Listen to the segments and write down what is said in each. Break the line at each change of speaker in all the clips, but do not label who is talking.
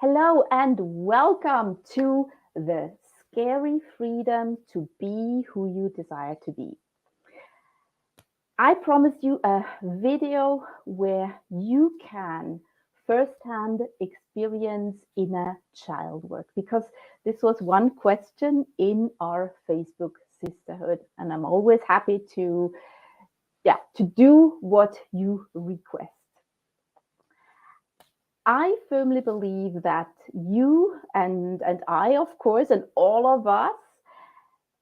Hello and welcome to the scary freedom to be who you desire to be. I promised you a video where you can firsthand experience inner child work because this was one question in our Facebook sisterhood, and I'm always happy to do what you request. I firmly believe that you and I, of course, and all of us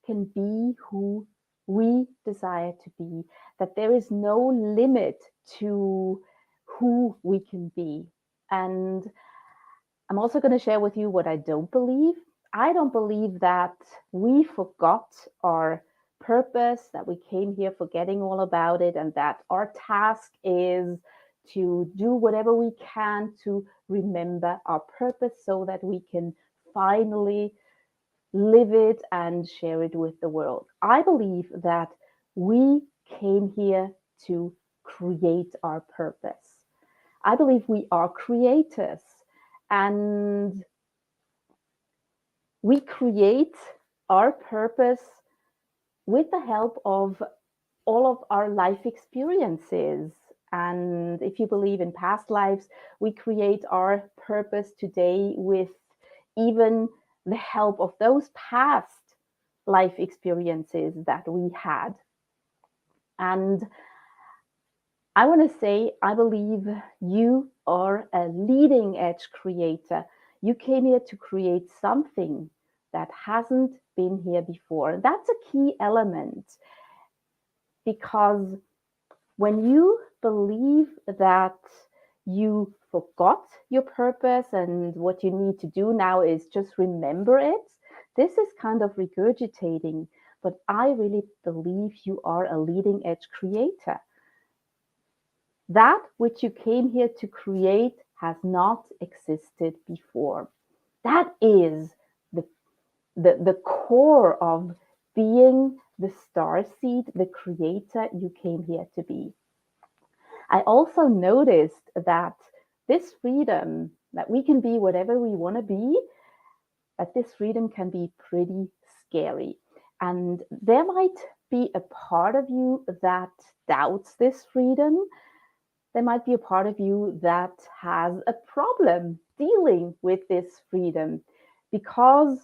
can be who we desire to be, that there is no limit to who we can be. And I'm also going to share with you what I don't believe. I don't believe that we forgot our purpose, that we came here forgetting all about it, and that our task is to do whatever we can to remember our purpose so that we can finally live it and share it with the world. I believe that we came here to create our purpose. I believe we are creators and we create our purpose with the help of all of our life experiences. And if you believe in past lives, we create our purpose today with even the help of those past life experiences that we had. And I want to say, I believe you are a leading edge creator. You came here to create something that hasn't been here before. That's a key element because when you believe that you forgot your purpose and what you need to do now is just remember it, this is kind of regurgitating. But I really believe you are a leading edge creator. That which you came here to create has not existed before. That is the core of being the star seed, the creator you came here to be. I also noticed that this freedom, that we can be whatever we want to be, that this freedom can be pretty scary. And there might be a part of you that doubts this freedom. There might be a part of you that has a problem dealing with this freedom because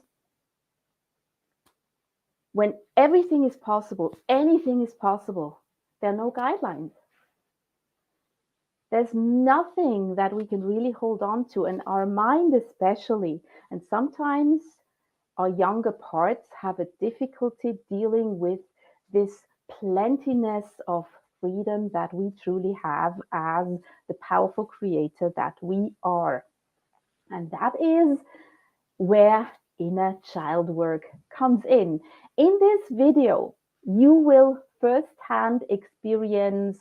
when everything is possible, anything is possible, there are no guidelines. There's nothing that we can really hold on to, and our mind especially. And sometimes our younger parts have a difficulty dealing with this plentiness of freedom that we truly have as the powerful creator that we are. And that is where inner child work comes in. In this video, you will firsthand experience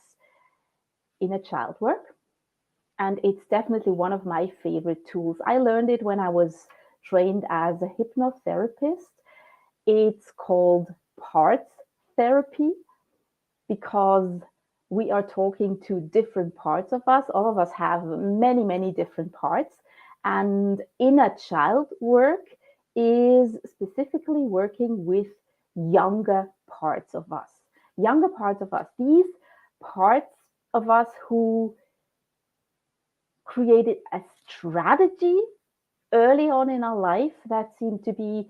inner child work. And it's definitely one of my favorite tools. I learned it when I was trained as a hypnotherapist. It's called parts therapy because we are talking to different parts of us. All of us have many, many different parts. And inner child work is specifically working with younger parts of us. Younger parts of us. These parts of us who created a strategy early on in our life that seemed to be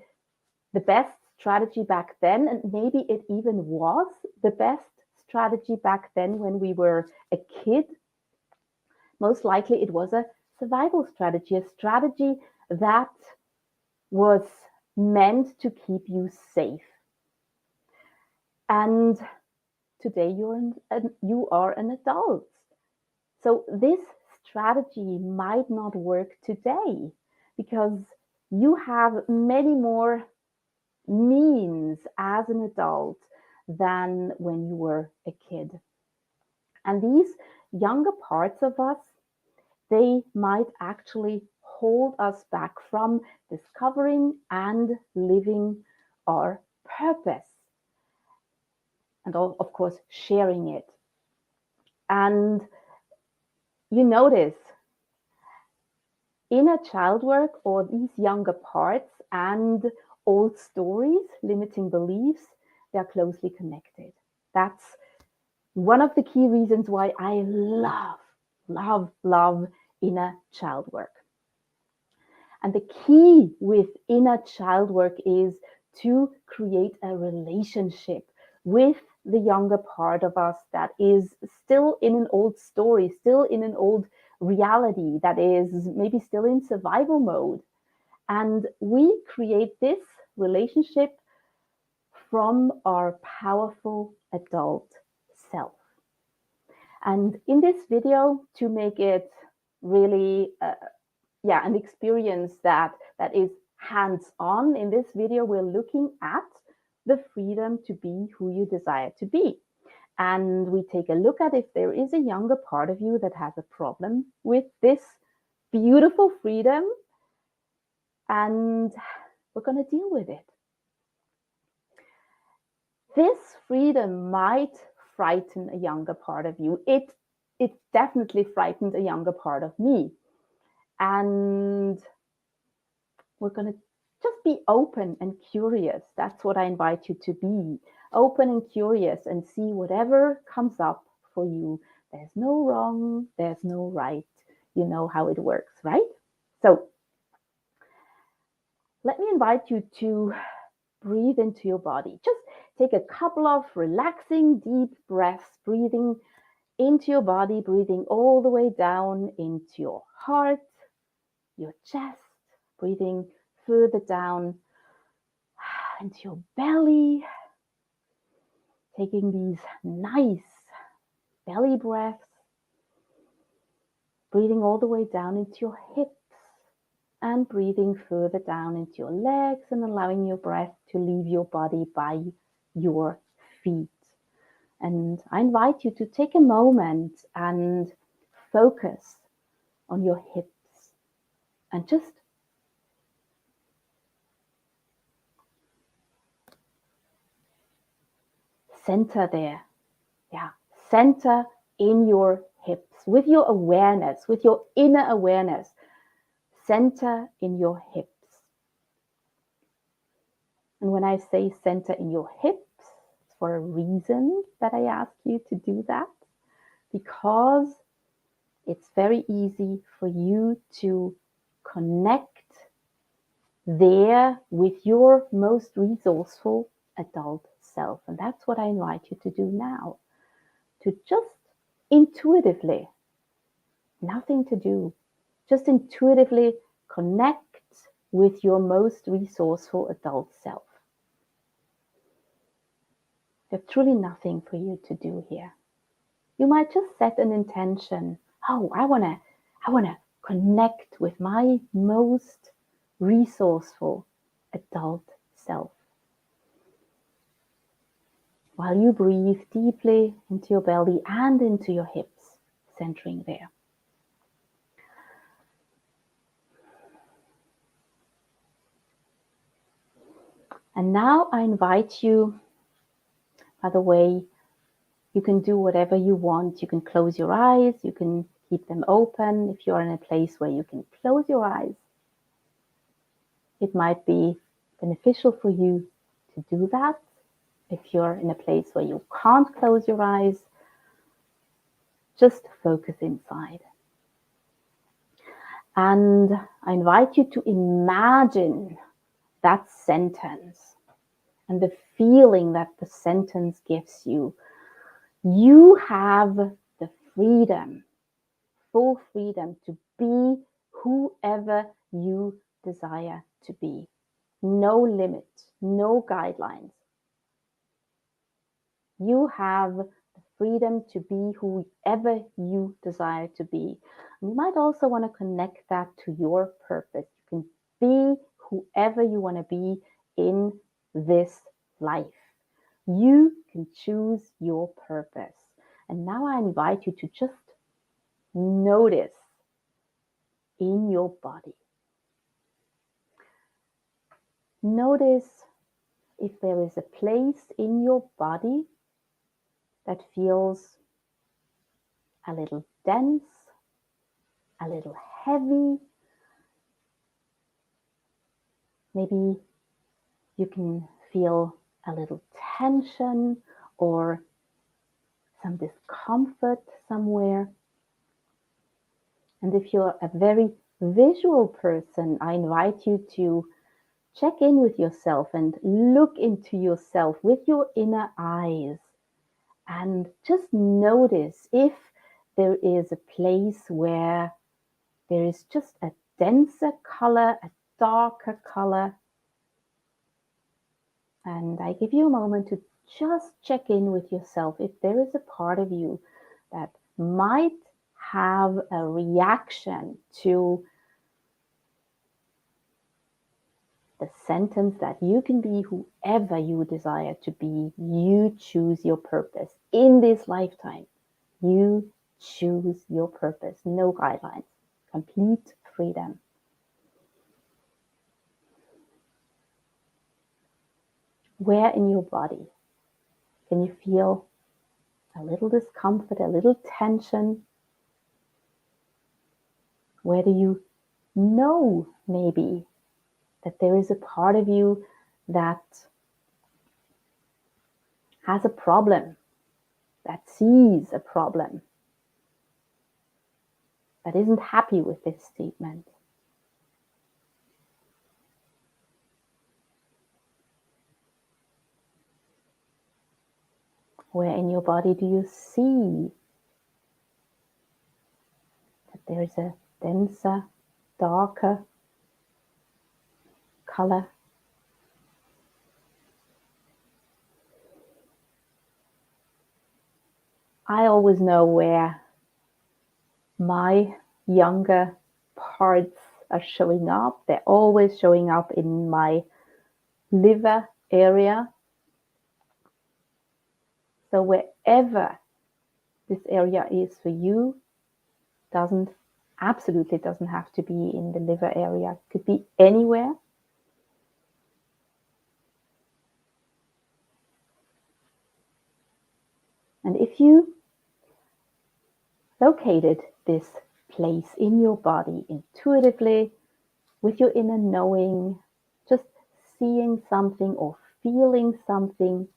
the best strategy back then. And maybe it even was the best strategy back then when we were a kid. Most likely it was a survival strategy, a strategy that was meant to keep you safe. And today you are an adult. So this strategy might not work today because you have many more means as an adult than when you were a kid. And these younger parts of us, they might actually hold us back from discovering and living our purpose. And of course, sharing it. And you notice Inner child work, or these younger parts, and old stories, limiting beliefs, they're closely connected. That's one of the key reasons why I love inner child work. And the key with inner child work is to create a relationship with the younger part of us that is still in an old story, still in an old reality, that is maybe still in survival mode. And we create this relationship from our powerful adult self. And in this video, to make it really an experience that is hands-on, in this video we're looking at the freedom to be who you desire to be. And we take a look at if there is a younger part of you that has a problem with this beautiful freedom, and we're going to deal with it. This freedom might frighten a younger part of you. It definitely frightened a younger part of me. And we're going to just be open and curious. That's what I invite you to be. Open and curious, and see whatever comes up for you. There's no wrong, there's no right. You know how it works, right? So let me invite you to breathe into your body. Just take a couple of relaxing, deep breaths, breathing into your body, breathing all the way down into your heart, your chest, breathing further down into your belly, taking these nice belly breaths, breathing all the way down into your hips, and breathing further down into your legs, and allowing your breath to leave your body by your feet. And I invite you to take a moment and focus on your hips, and just center there. Yeah, center in your hips with your awareness, with your inner awareness. Center in your hips. And when I say center in your hips, it's for a reason that I ask you to do that, because it's very easy for you to connect there with your most resourceful adult self. And that's what I invite you to do now, to just intuitively, nothing to do, just intuitively connect with your most resourceful adult self. There's truly nothing for you to do here. You might just set an intention. Oh, I want to connect with my most resourceful adult self. While you breathe deeply into your belly and into your hips, centering there. And now I invite you, by the way, you can do whatever you want. You can close your eyes, you can keep them open. If you're in a place where you can close your eyes, it might be beneficial for you to do that. If you're in a place where you can't close your eyes, just focus inside. And I invite you to imagine that sentence and the feeling that the sentence gives you. You have the freedom, full freedom, to be whoever you desire to be. No limit, no guidelines. You have the freedom to be whoever you desire to be. And you might also want to connect that to your purpose. You can be whoever you want to be in this life. You can choose your purpose. And now I invite you to just notice in your body. Notice if there is a place in your body that feels a little dense, a little heavy, Maybe you can feel a little tension or some discomfort somewhere. And if you're a very visual person, I invite you to check in with yourself and look into yourself with your inner eyes and just notice if there is a place where there is just a denser color, a darker color. And I give you a moment to just check in with yourself if there is a part of you that might have a reaction to the sentence that you can be whoever you desire to be. You choose your purpose in this lifetime. You choose your purpose. No guidelines. Complete freedom. Where in your body can you feel a little discomfort, a little tension? Where do you know maybe that there is a part of you that has a problem, that sees a problem, that isn't happy with this statement? Where in your body do you see that there is a denser, darker color? I always know where my younger parts are showing up. They're always showing up in my liver area. So wherever this area is for you, absolutely doesn't have to be in the liver area. It could be anywhere. And if you located this place in your body intuitively with your inner knowing, just seeing something or feeling something,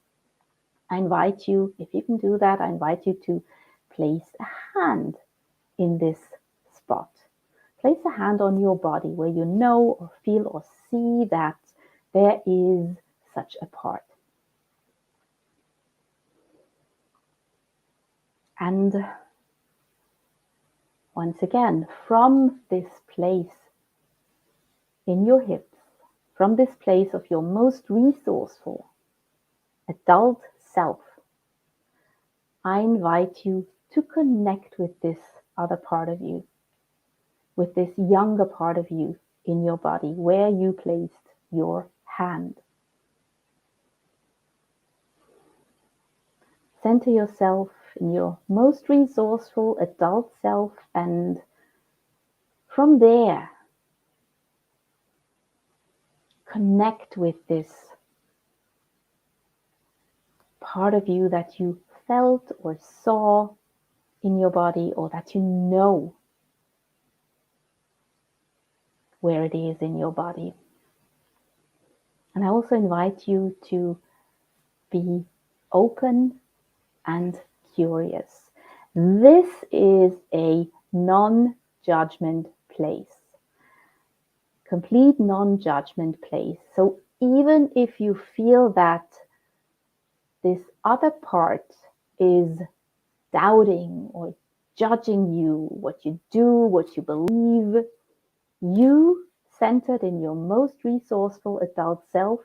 I invite you, if you can do that, I invite you to place a hand in this spot. Place a hand on your body where you know or feel or see that there is such a part. And once again, from this place in your hips, from this place of your most resourceful adult self, I invite you to connect with this other part of you, with this younger part of you in your body where you placed your hand. Center yourself in your most resourceful adult self, and from there, connect with this part of you that you felt or saw in your body, or that you know where it is in your body. And I also invite you to be open and curious. This is a non-judgment place, complete non-judgment place. So even if you feel that this other part is doubting or judging you, what you do, what you believe, you, centered in your most resourceful adult self,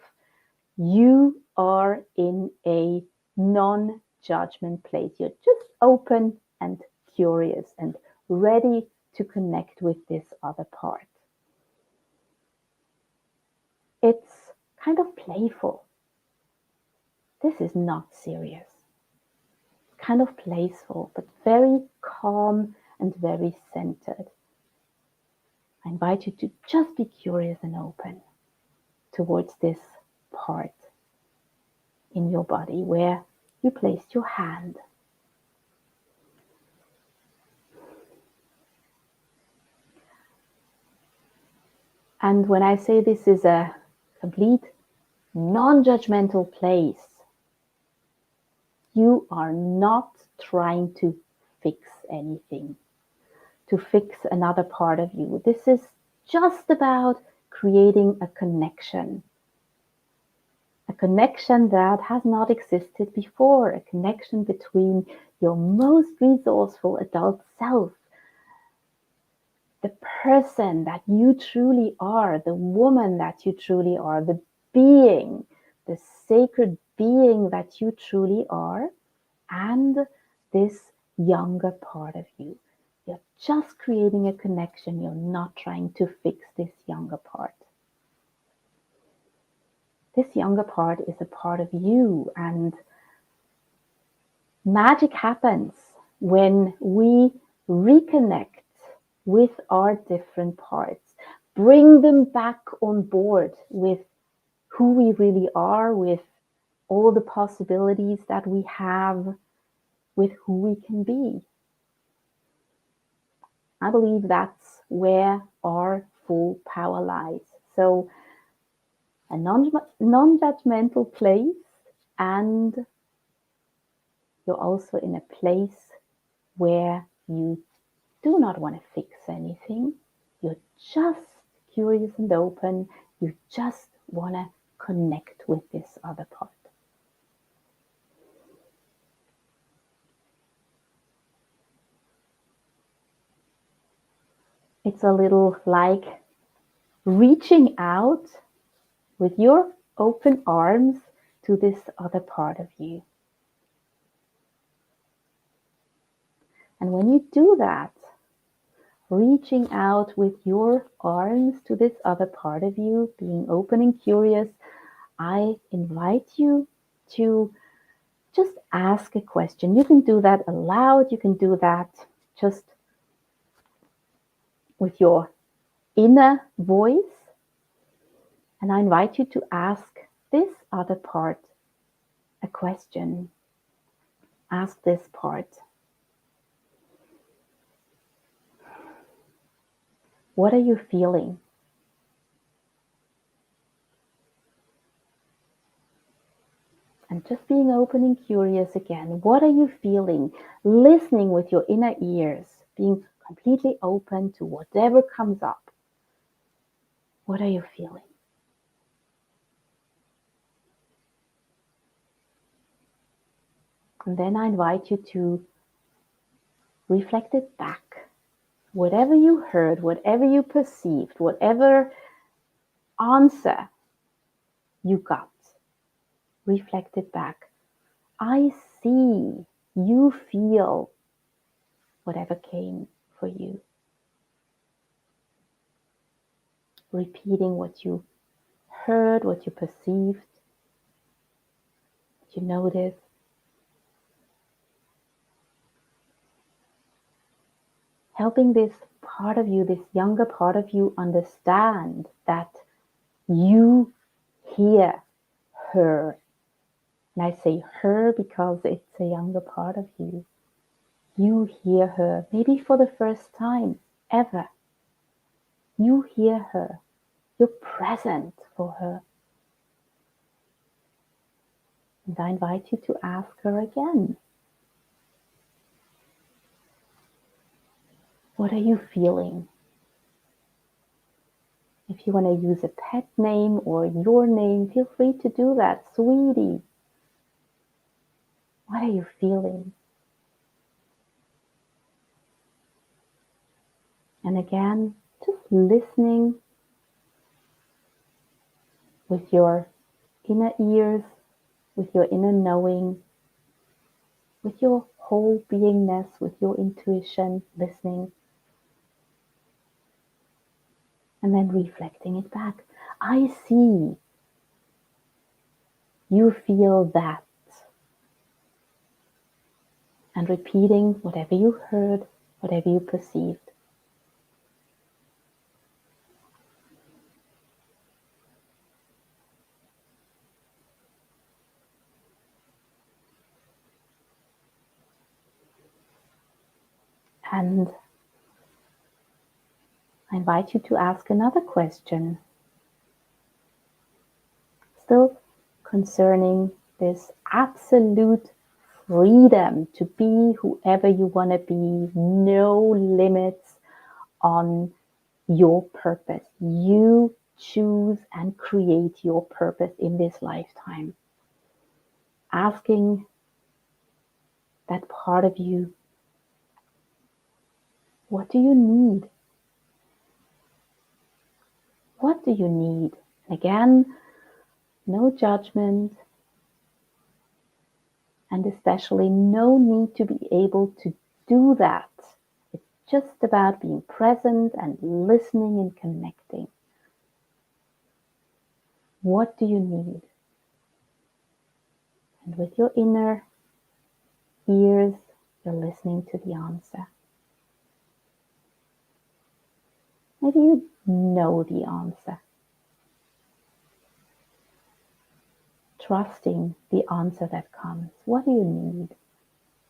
you are in a non-judgment place. You're just open and curious and ready to connect with this other part. It's kind of playful. This is not serious. Kind of playful, but very calm and very centered. I invite you to just be curious and open towards this part in your body where you placed your hand. And when I say this is a complete non-judgmental place. You are not trying to fix anything, to fix another part of you. This is just about creating a connection that has not existed before, a connection between your most resourceful adult self, the person that you truly are, the woman that you truly are, the being, the sacred being that you truly are, and this younger part of you. You're just creating a connection. You're not trying to fix this younger part. This younger part is a part of you, and magic happens when we reconnect with our different parts, bring them back on board with who we really are, with all the possibilities that we have, with who we can be. I believe that's where our full power lies. So a non-judgmental place, and you're also in a place where you do not want to fix anything. You're just curious and open. You just want to connect with this other part. It's a little like reaching out with your open arms to this other part of you. And when you do that, reaching out with your arms to this other part of you, being open and curious, I invite you to just ask a question. You can do that aloud. You can do that just with your inner voice. And I invite you to ask this other part a question. Ask this part, what are you feeling? And just being open and curious again. What are you feeling? Listening with your inner ears, being completely open to whatever comes up. What are you feeling? And then I invite you to reflect it back. Whatever you heard, whatever you perceived, whatever answer you got, reflect it back. I see, you feel whatever came for you. Repeating what you heard, what you perceived, what you noticed. Helping this part of you, this younger part of you, understand that you hear her. And I say her because it's a younger part of you. You hear her, maybe for the first time ever. You hear her. You're present for her. And I invite you to ask her again. What are you feeling? If you want to use a pet name or your name, feel free to do that. Sweetie, what are you feeling? And again, just listening with your inner ears, with your inner knowing, with your whole beingness, with your intuition, listening, and then reflecting it back. I see. You feel that. And repeating whatever you heard, whatever you perceived. And I invite you to ask another question. still concerning this absolute freedom to be whoever you want to be, no limits on your purpose. You choose and create your purpose in this lifetime. Asking that part of you, what do you need? What do you need? Again, no judgment, and especially no need to be able to do that. It's just about being present and listening and connecting. What do you need? And with your inner ears, you're listening to the answer. Maybe you know the answer. Trusting the answer that comes. What do you need?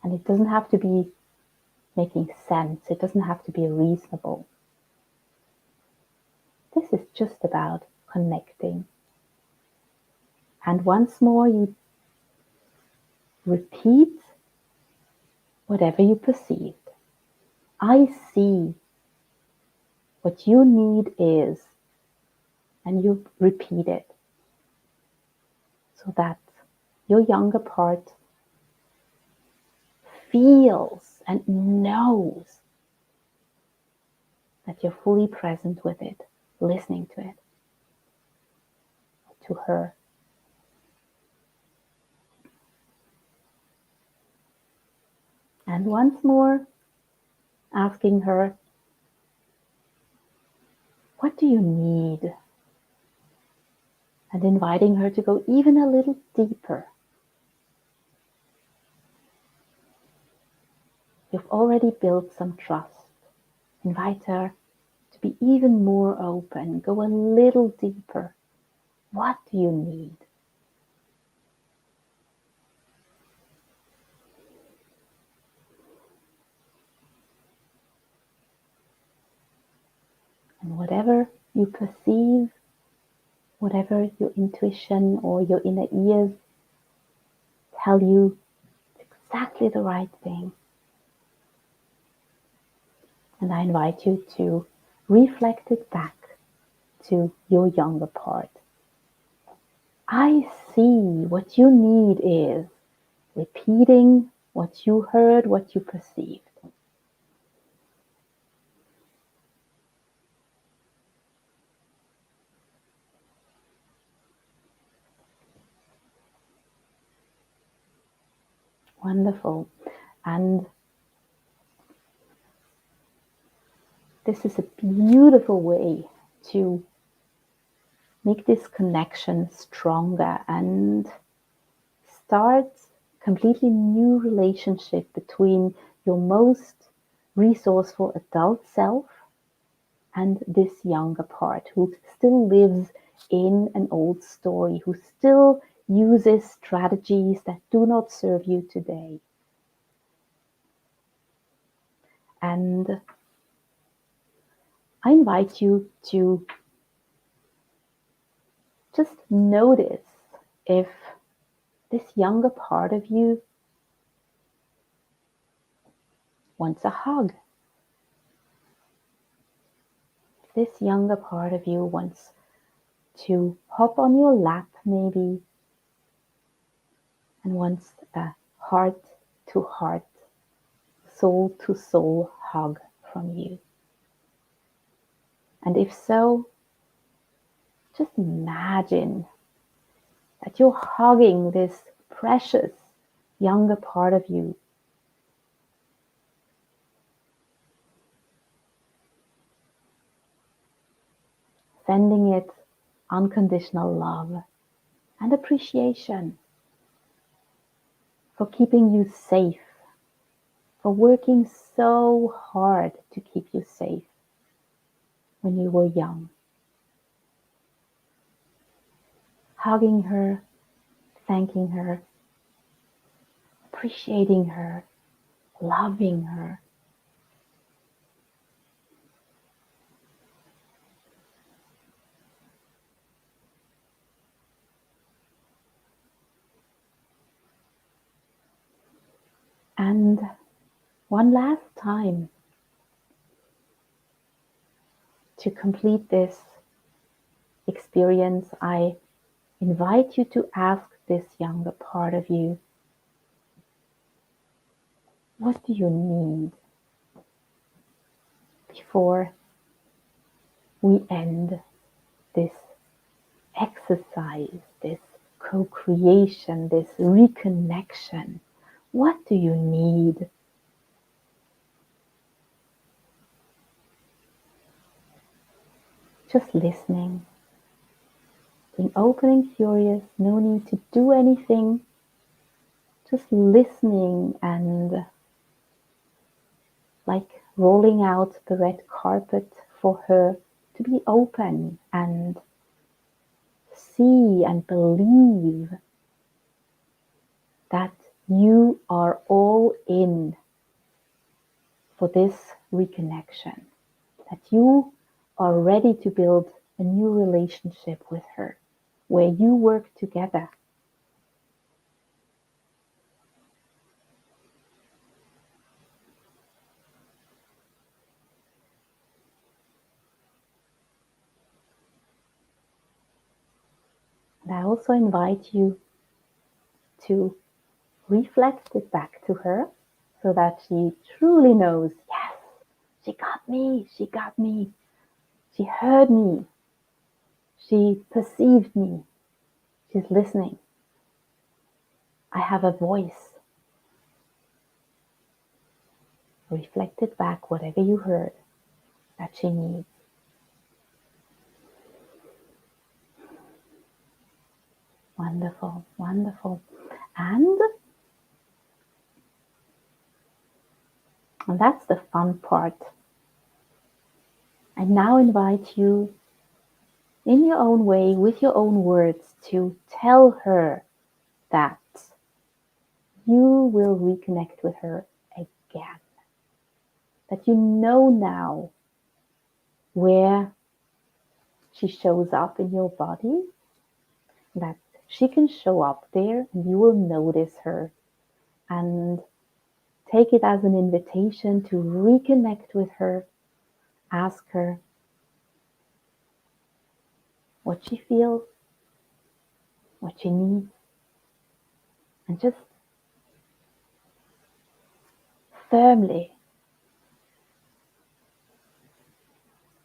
And it doesn't have to be making sense. It doesn't have to be reasonable. This is just about connecting. And once more, you repeat whatever you perceived. I see what you need is, and you repeat it so that your younger part feels and knows that you're fully present with it, listening to it, to her. And once more, asking her, what do you need? And inviting her to go even a little deeper. You've already built some trust. Invite her to be even more open, go a little deeper. What do you need? And whatever you perceive, whatever your intuition or your inner ears tell you, it's exactly the right thing. And I invite you to reflect it back to your younger part. I see what you need is repeating what you heard, what you perceived. Wonderful. And this is a beautiful way to make this connection stronger and start completely new relationship between your most resourceful adult self and this younger part who still lives in an old story, who still uses strategies that do not serve you today. And I invite you to just notice if this younger part of you wants a hug. This younger part of you wants to hop on your lap maybe and wants a heart to heart, soul to soul hug from you. And if so, just imagine that you're hugging this precious younger part of you. Sending it unconditional love and appreciation for keeping you safe, for working so hard to keep you safe when you were young. Hugging her, thanking her, appreciating her, loving her. And one last time, to complete this experience, I invite you to ask this younger part of you, what do you need before we end this exercise, this co-creation, this reconnection? What do you need? Just listening, being open and curious, no need to do anything, just listening and like rolling out the red carpet for her to be open and see and believe that you are all in for this reconnection, that you are ready to build a new relationship with her where you work together. And I also invite you to reflect it back to her so that she truly knows, yes, she got me, she got me, she heard me, she perceived me, she's listening. I have a voice. Reflect it back, whatever you heard that she needs. Wonderful, wonderful. And that's the fun part. I now invite you in your own way, with your own words, to tell her that you will reconnect with her again. That you know now where she shows up in your body, that she can show up there and you will notice her. And take it as an invitation to reconnect with her. Ask her what she feels, what she needs, and just firmly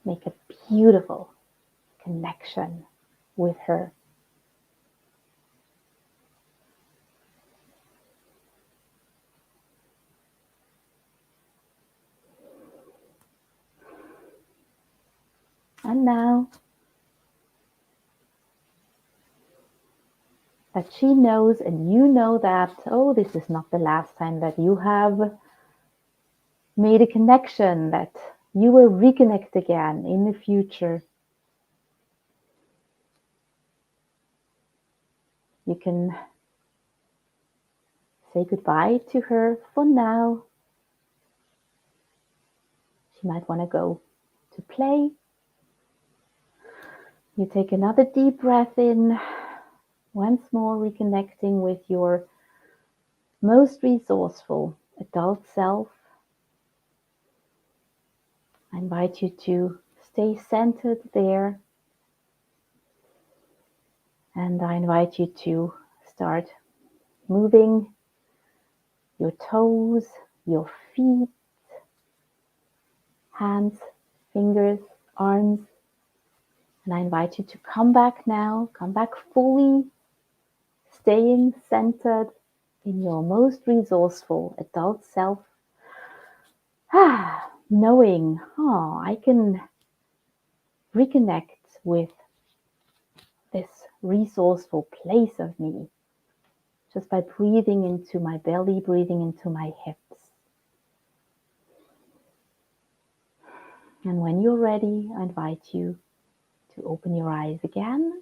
make a beautiful connection with her. And now that she knows and you know that, oh, this is not the last time that you have made a connection, that you will reconnect again in the future. You can say goodbye to her for now. She might want to go to play. You take another deep breath in, once more reconnecting with your most resourceful adult self. I invite you to stay centered there. And I invite you to start moving your toes, your feet, hands, fingers, arms. And I invite you to come back now, come back fully, staying centered in your most resourceful adult self. Knowing, I can reconnect with this resourceful place of me just by breathing into my belly, breathing into my hips. And when you're ready, I invite you to open your eyes again,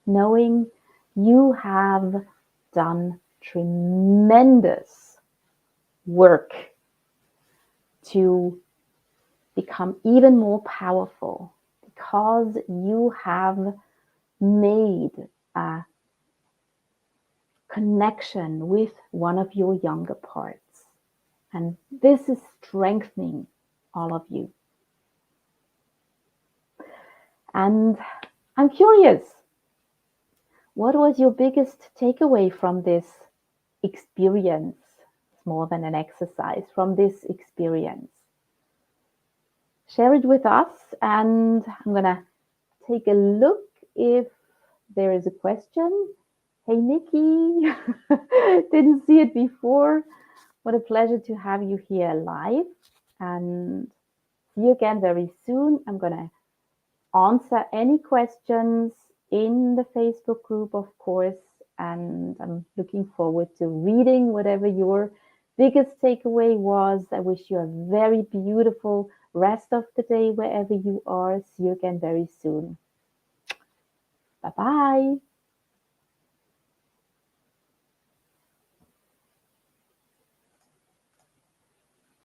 knowing you have done tremendous work to become even more powerful because you have made a connection with one of your younger parts. And this is strengthening all of you. And I'm curious, what was your biggest takeaway from this experience? It's more than an exercise, from this experience. Share it with us, and I'm going to take a look if there is a question. Hey, Nikki, didn't see it before. What a pleasure to have you here live, and see you again very soon. I'm going to answer any questions in the Facebook group, of course, and I'm looking forward to reading whatever your biggest takeaway was. I wish you a very beautiful rest of the day wherever you are. See you again very soon. Bye-bye.